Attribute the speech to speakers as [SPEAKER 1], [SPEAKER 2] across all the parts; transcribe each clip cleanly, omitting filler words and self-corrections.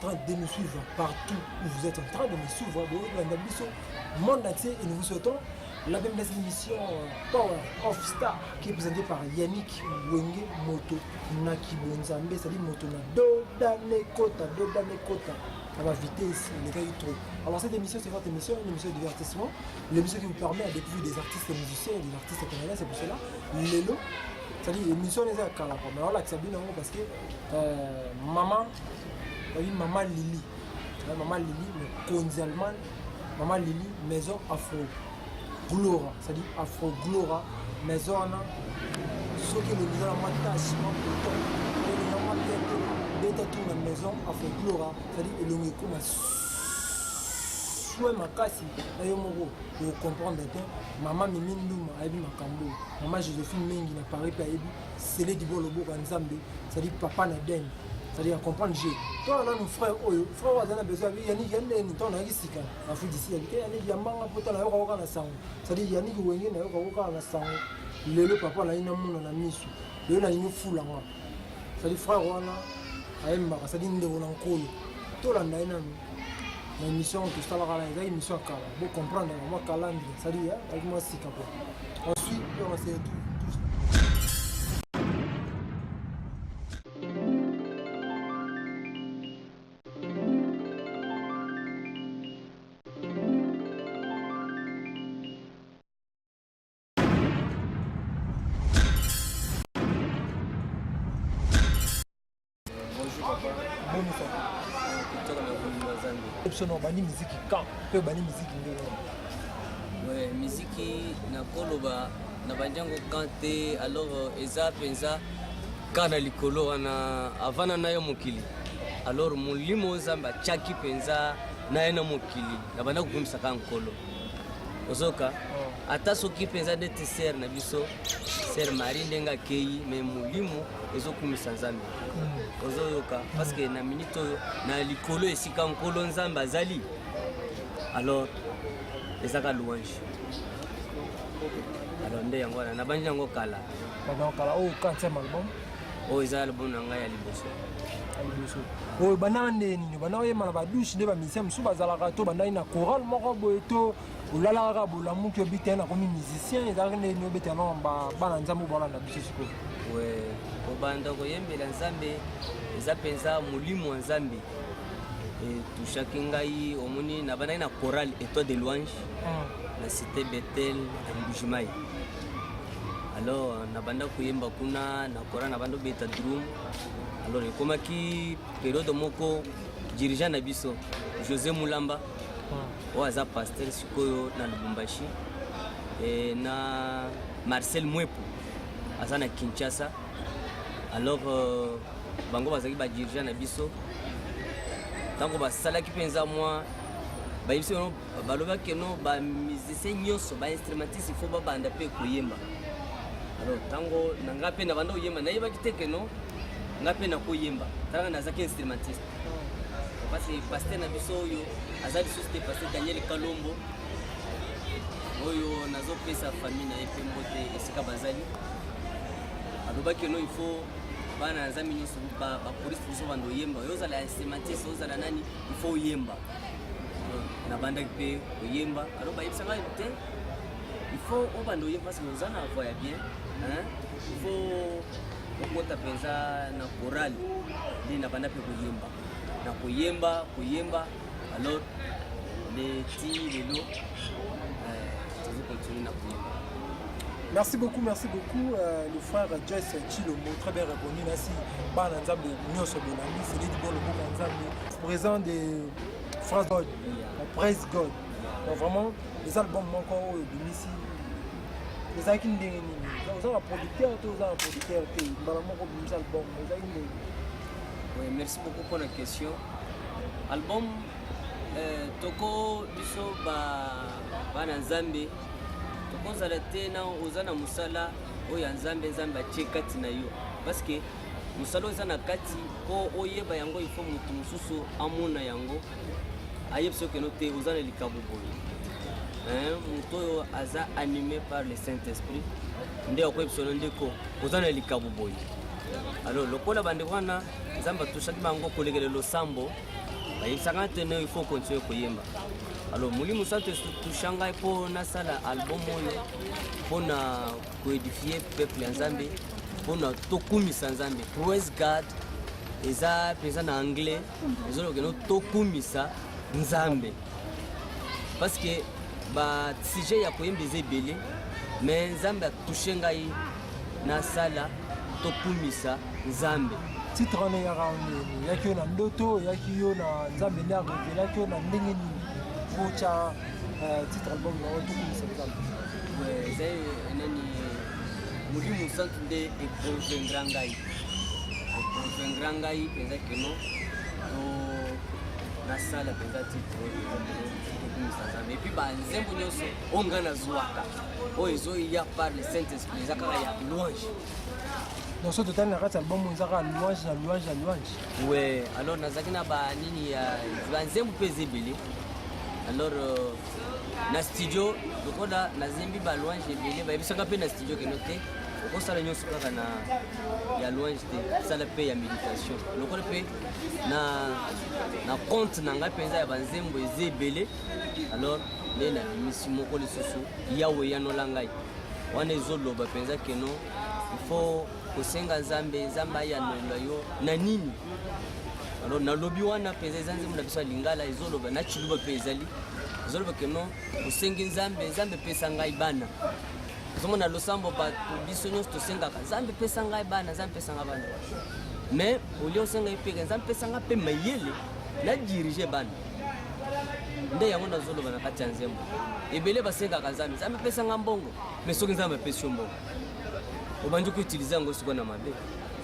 [SPEAKER 1] train de nous suivre partout où vous êtes en train de nous suivre, monde entier, et nous vous souhaitons la même émission Power of Star qui est présentée par Yannick Wenge Moto Naki Bonzambe, c'est-à-dire Moto na Dodane Kota, à la vitesse, les gars trop. Alors cette émission, c'est votre émission, une émission de divertissement, l'émission qui vous permet de découvrir des artistes musiciens, des artistes canadiens, c'est pour cela. Lélo, c'est-à-dire l'émission n'est pas à la mais alors là, c'est bien parce que maman Lili, mais Konzalman, maman Lili, maison Afro Glora, c'est-à-dire Afro Glora, maison ce qui est le maison à matage, la maison Afro Glora, c'est-à-dire le comme soit ma casse, d'ailleurs mon pour comprendre maman Mimi Ndouma, Aïbi Makambo, maman Joséphine Mengi n'a pas réparé, c'est les Dibolobo Ganzambe, c'est-à-dire papa Naden. C'est-à-dire comprendre G. Toi, on a nos frères, frère, on a besoin de Yannick, Yannick, on a ici, on a fait d'ici, Yannick, Yamanga, pourtant, on a eu un sang. C'est-à-dire Yannick, Wenge, on a eu un sang. Le papa, on a eu un monde, on a mis sur. Le a eu une foule en moi. C'est-à-dire frère, on a eu un c'est-à-dire on a un col. Tout le monde a eu une émission, tout ça, il y a une émission à Kala. Vous comprenez, moi, Kalandre, c'est-à-dire, avec moi, c'est capable. Ensuite, on a fait tout.
[SPEAKER 2] Ouais, musique na koloba na banjango kante alors eza penza kana likolo wana avana nayo mokili alors mulimo zamba chaki penza nayo na mokili na banda kukumisa ka nkolo ozoka ata soki penza de ser na biso ser mari ndenga kei me mulimo ezokumisa nzambe ozoyoka parce que na minute na likolo esika nkolo nzamba azali alors ezaka louange alors nde yango wana na banji yango kala
[SPEAKER 1] oyo quantième album
[SPEAKER 2] oyo eza album na ngai ya liboso
[SPEAKER 1] oyo bana nde nini bana oyema na badushe nde bamisien mosusu bazalaka to bandai na chorale moko boye to olalaka kaka bolamuki obi te nakomi musicien ezalaki nde nini obetela no bana nzambe obolanda biso sikoyo
[SPEAKER 2] we kobanda koyembela nzambe eza mpenza molimo wa nzambe tushaki ngai omoni na bandai na chorale étoile de louange na cité Bethel na Mbujimai. Alors na banda kuyemba kuna na chorale na banda beta drum. Alors ekomaki période moko dirigeant na biso José Mulamba oaza pasteur sikoyo na Lubumbashi na Marcel Mwepo aza na Kinshasa. Alors bango bazaki ba dirigeant na biso tango basalaki penza moi bayibisi no balobaki no ba musicien nyonso ba instrumentiste il faut babanda pe koyemba. Alors tango nanga pe na banda koyemba na yebaki te ke no nga pe na koyemba tanga nazaki instrumentiste parce que pasteur na biso oyo azali société pasteur Daniel Kalombo oyo nazopesa famille na epe mbote esika bazali alobaki no il faut bana nzambe nyonso ba police biso bando yemba yozala instrumentiste ozala nani il faut yemba na banda pe yemba alors ba yebisanga te il faut obando yemba parce que ozana voix bien hein il faut okota penza na chorale ndi na banda pe kuyemba alors les ti lelo tu continuer na kuyemba.
[SPEAKER 1] Merci beaucoup, le frère Joyce Chilomo, très bien répondu. Merci. Bananzambe, Nyoso Bolami, c'est les Dibolo Bananzambe, présent de France God, Praise God. Donc vraiment, les albums encore de Missy. Les albums vous avez un producteur,
[SPEAKER 2] oui, merci beaucoup pour la question. Album, Toko Biso Bananzambe. Tokozala te na ozana musala oya nzambe achekati na yo parce que musala ozana kati ko oyeba yango il faut mutu mususu amona yango ayebso ke no te ozana likabu boye mutu aza animé par le Saint-Esprit nde akoyebso ndeko ozana likabu boye alors lokola bande wana nzamba tushaki bango kolegele losambo bayebisaka tene il faut continuer koyemba. Alors Mulimu Santo toucha ngai mpo nasala album oyo mpona koédifie peuple ya Nzambe, mpona tokumisa Nzambe. Praise God eza mpenza na anglais ezoloba keno tokumisa Nzambe, parce que basujet ya koyemba eza ebele, mais Nzambe atouche ngai nasala tokumisa Nzambe.
[SPEAKER 1] Titre wana yaka nini? Yaki yo na ndoto, yaki yo na Nzambe nde arevele, yaki yo na ndenge nini kocha titre album na tokumisa Nzambe?
[SPEAKER 2] Eza nani Mulimu Santo nde ekonvaincre ngai, ekonvaincre ngai mpenza keno nasala mpenza titre tokumisa Nzambe. Et puis banzembo nyonso oyo ngai nazwaka oyo ezoya par le Saint-Esprit eza kaka ya louange.
[SPEAKER 1] Donc ce total na kati album eza kaka louange na louange na louange.
[SPEAKER 2] Ouais, alors nazalaki na banini ya banzembo mpe eza ebele. Alors na studio lokola nazembi balouange ebele bayebisaka mpe na studio keno te okosala nyonso kaka na ya louange te, sala mpe ya méditation. Lokola mpe na compte na ngai mpenza ya banzembo eza ebele. Alors nde nabimisi moko lisusu yawe yanola ngai wana ezoloba mpenza keno il faut kosenga Nzambe, Nzambe ayanola yo na nini. Alors nalobi wana mpenza eza nzembo na biso ya lingala ezoloba na chiluba mpe ezali ezoloba keno kosenga Nzambe, Nzambe pesa ngai bana. Ozomona losambo bato biso nyonso tosengaka Nzambe pesa ngai bana, Nzambe pesa ngai bana, mais olia osenga ye mpe Nzambe pesa ngai mpe mayele na dirige bana. Nde yango nazoloba na kati ya nzembo ebele basengaka Nzambe, Nzambe pesa ngai mbongo, mais soki Nzambe apesi yo mbongo obandi koutilize yango siko na mabe.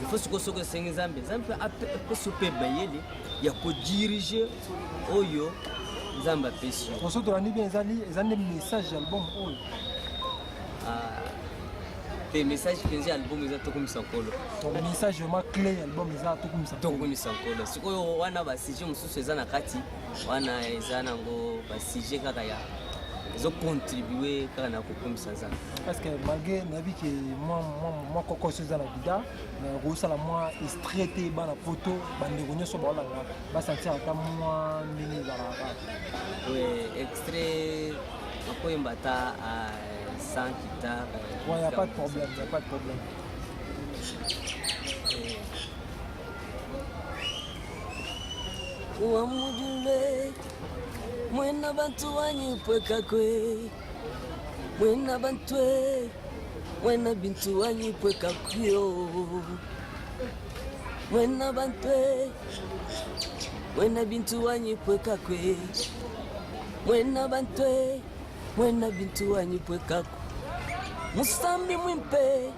[SPEAKER 2] Il faut siko soko esengi Nzambe, Nzambe apesi yo mpe mayele ya kodirige oyo Nzambe apesi yo.
[SPEAKER 1] Oso tolandi bien eza nde message album oyo
[SPEAKER 2] pe message mpenza album eza tokumisa nkolo.
[SPEAKER 1] Donc message vraiment clé album eza tokumisa
[SPEAKER 2] nkolo. Sikoyo wana basije mosusu eza na kati wana eza nango basije kaka ya ezocontribue kaka na kokumisa Nzambe.
[SPEAKER 1] Parce que malgré nayebi ke mwa kokoso eza na bida mais kosala mwa extrait te bana poto bandeko nyonso baolanga basentir ata mwa ndenge ezalaka.
[SPEAKER 2] Extrait nakoyemba ata sans guitare.
[SPEAKER 1] Ouais, y a pas de problème, y a pas de problème.
[SPEAKER 2] Uamujule mwena bantu wanyipweka kwe, mwena bantwe mwena bintu wanyipweka kwyo, mwena bantwe mwena bintu wanyipweka kwe, mwena bantwe mwena bintu wanyipweka kwe. Musambi mwimpe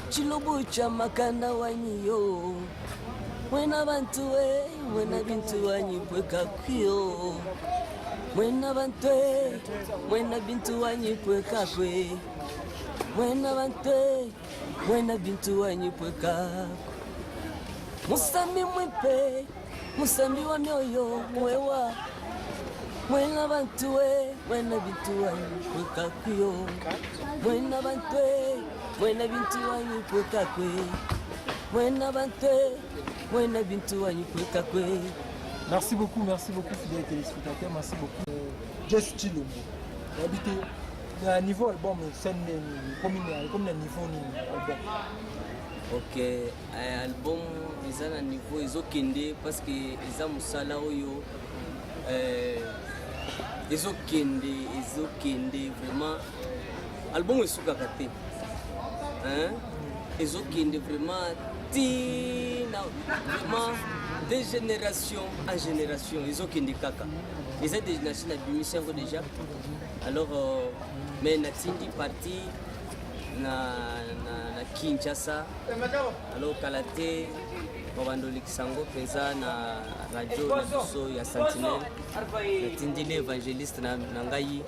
[SPEAKER 2] chilubu cha makanda wanyiyo, mwena bantu mwena bintu wanyipweka kwyo, mwena bantu mwena bintu wanyipweka kwe, mwena bantu mwena bintu wanyipweka kwe. Musambi mwimpe musambi wa mioyo mwewa, mwena bantu mwena bintu wanyipweka kwyo, mwena bantu mwena bintu wanyipweka kwe, mwena bantu mwena bintu wanyipweka kwe.
[SPEAKER 1] Merci beaucoup fidèles téléspectateurs, merci beaucoup. Jess Chilombo, habité à niveau album, c'est comme un niveau album.
[SPEAKER 2] Ok, album eza na niveau ezokende parce que eza musala oyo ezokende vraiment album esukaka te ezokende vraiment tina vraiment de génération en génération ezokende kaka eza de génération na bimisi yango déjà. Alors mais natindi parti na Kinshasa. Alors kala te babandolekisa yango mpenza na radio na biso ya Sentinelle. Natindili évangéliste na ngai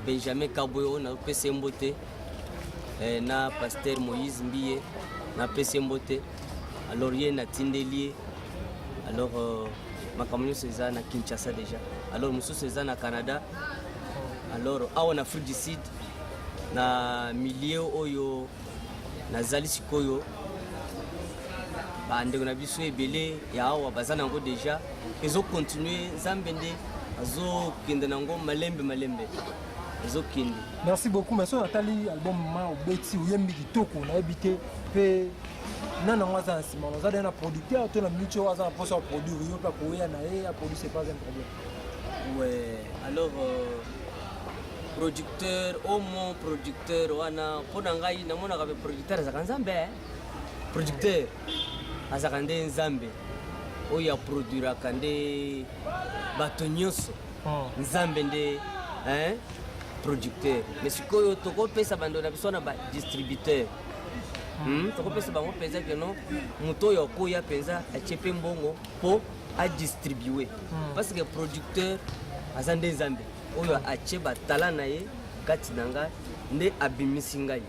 [SPEAKER 2] Benjamin Kaboyo na pese mbote na pasteur Moïse Mbiye na pese mbote. Alors ye natindeli alors makambo nyonso eza na Kinshasa déjà. Alors mosusu eza na Canada. Alors awa na Afrique du Sud na milieu oyo nazali sikoyo bandeko na biso ebele ya awa baza nango déjà ezocontinue nzambe nde azokende nango malembe ezokende.
[SPEAKER 1] Merci beaucoup. Merci Nathalie album ma obeti uyembi kitoko nayebi te mpe nana mwaza nsima oza na producteur to na mutuo aza na posa produire yo mpe akoya na ye aproduire c'est pas un problème.
[SPEAKER 2] Ouais, alors producteur omo producteur wana mpona ngai namonaka mpe producteur azaka nzambe producteur azaka nde nzambe oyo aproduiraka nde bato nyonso nzambe nde producteur mais sikoyo tokopesa bando na biso na badistributeur tokopesa bango mpenza keno moto oyo akoya mpenza atie mpe mbongo mpo adistribue parce que producteur aza nde nzambe oyo atie batala na ye kati na ngai nde abimisi ngai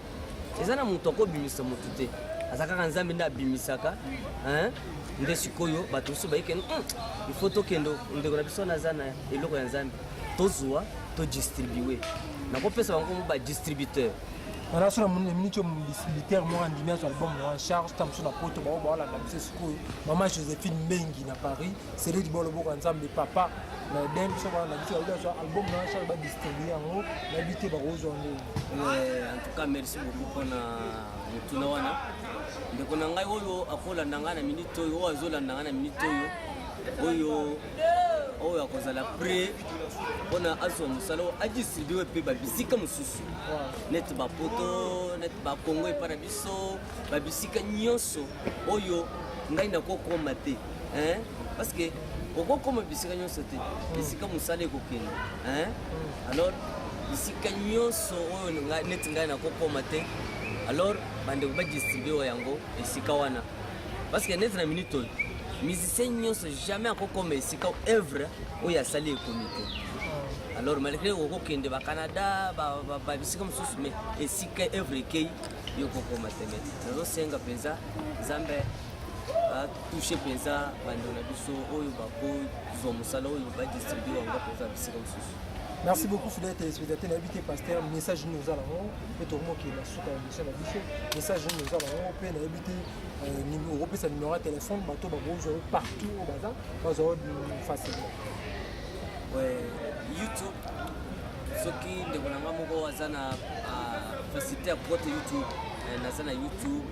[SPEAKER 2] eza na moto akobimisa motu te aza kaka nzambe nde abimisaka nde sikoyo bato mosusu bayikeno ifo tokende ndeko na biso naza na eloko ya nzambe tozwa todistribue nakopesa bango mo badistributeur
[SPEAKER 1] wana so na minute distributeur moko andimi azo album en charge ta mosusu na poto bao baolanda biso sikoyo mama Joséphine Mbengi na Paris Céline Dibolo boko nzambe papa na Eden so balanda biso azo album en charge badistribue yango nayebi te bakozwa nde.
[SPEAKER 2] En tout cas merci beaucoup mpona motuna wana ndeko na ngai oyo akolanda ngai na minute oyo oyo azolanda ngai na minute oyo akozala pre mpona azwa mosala oyo adistribue mpe babisika mosusu neti bapoto neti bakongo epa na biso babisika nyonso oyo ngai nakokoma te parce que okokoma bisika nyonso te bisika mosala ekokende alors bisika nyonso oyo neti ngai nakokoma te alors bandeko badistribue yango esika wana parce que neti na minute oyo musicien nyonso jamais akokoma esika œuvre oyo asali ekomi te alors malgré okokende bacanada babisika mosusu mais esika œuvre ekei yo kokoma te me nazosenga mpenza nzambe atouche mpenza bandeko na biso oyo bakozwa mosala oyo badistribue yango mpenza bisika mosusu.
[SPEAKER 1] Merci beaucoup fidèles téléspectateurs n'habitez pasteur message nous allons et tout le monde qui est là sous la mission la biche message nous allons pe n'habitez numéro pe sa numéro de téléphone bateau babozo partout au bazar bazo facilement.
[SPEAKER 2] Ouais, YouTube ce qui ndeko na moko azana facilité à porter YouTube na YouTube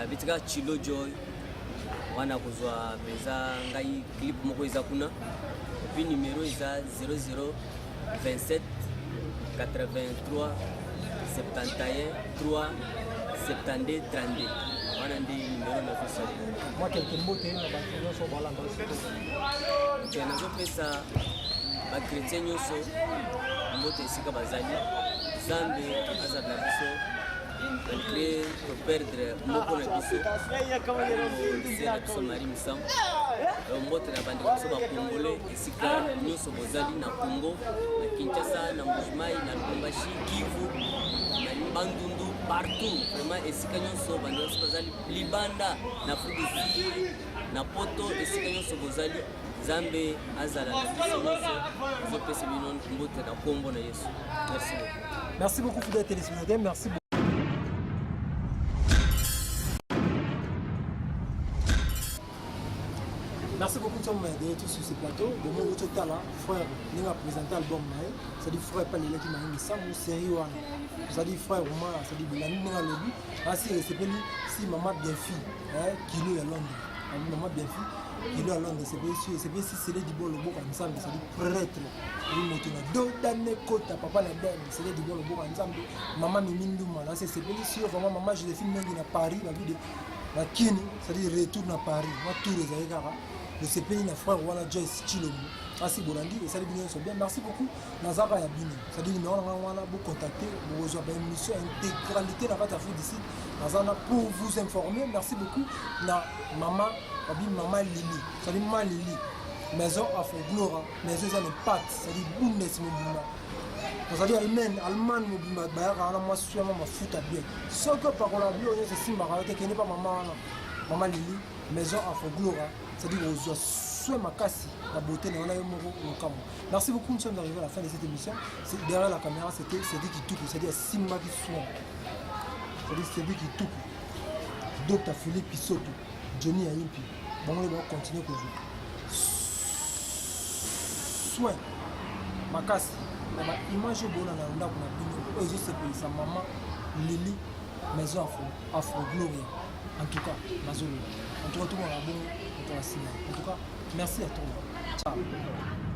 [SPEAKER 2] bitika Chilo Joy wana kozwa peza ngai clip moko eza kuna puis numéro eza 00 27 83 71 3 72 32 wana ndi numéro na pesa
[SPEAKER 1] moi quelques mots te na ba so balanga
[SPEAKER 2] te nazopesa bakretien nyonso mbote esika bazali nzambe azala biso malgré perdre moko na biso biso mari misango mbote na bandeko biso bakongole esika nyonso bozali na Congo na Kinshasa na Mbujimai na Lubumbashi Kivu na Bandundu partout vraiment esika nyonso bandeko biso bazali Libanda na Afrique du Sud na Poto esika nyonso bozali nzambe azala na biso nyonso ezopesa bino mbote na kombo na Yesu. Merci beaucoup.
[SPEAKER 1] Merci beaucoup fidèles téléspectateurs, merci beaucoup. Merci beaucoup de m'aider sur ce plateau. De mon autre talent, frère, nous avons présenté l'album. C'est-à-dire frère, pas les gens qui m'ont mis ça, mais sérieux. C'est-à-dire frère, moi, c'est-à-dire la nuit dans le lobby. Ah, si si maman bien fille, qui nous est à Londres. Maman bien fille, qui nous est à Londres. C'est bien si c'est du bon le beau ensemble, c'est-à-dire prêtre. Nous mettons deux d'années côte à papa la dame, c'est-à-dire du bon le beau ensemble. Maman Mimindou, là, c'est bien sûr, vraiment, maman, je l'ai filmé à Paris, la vie de la Kini, c'est-à-dire retourne à Paris. Moi, tous les Aïgara. Le CPI na frère wana Joyce Chilomo asi bolandi et ça bien sont bien merci beaucoup Nazara Yabini ça dit numéro wana vous contacter vous avez une émission intégralité la bataille d'ici Nazana pour vous informer merci beaucoup na maman Lili ça dit maman Lili maison Afro Glora maison ça ne pas ça dit Bundes Mobima ça dit Allemagne Mobima bayara na moi sur ma foot à bien ce que par la bio c'est si marate qui n'est pas maman Lili maison Afro Glora c'est-à-dire aux soins makasi la beauté na yo moko okamo. Merci beaucoup, nous sommes arrivés à la fin de cette émission. Derrière la caméra c'était qui tout, c'est-à-dire Simba qui soin. C'est-à-dire qui tout. Docteur Philippe Pisoto, Johnny Aimpi bon on va continuer pour vous soin makasi na ba image bona na ndako na bino oyo c'est pour sa maman Lily maison afro gloria en tout cas nazolo en tout cas tout le monde a bon en tout cas merci à toi ciao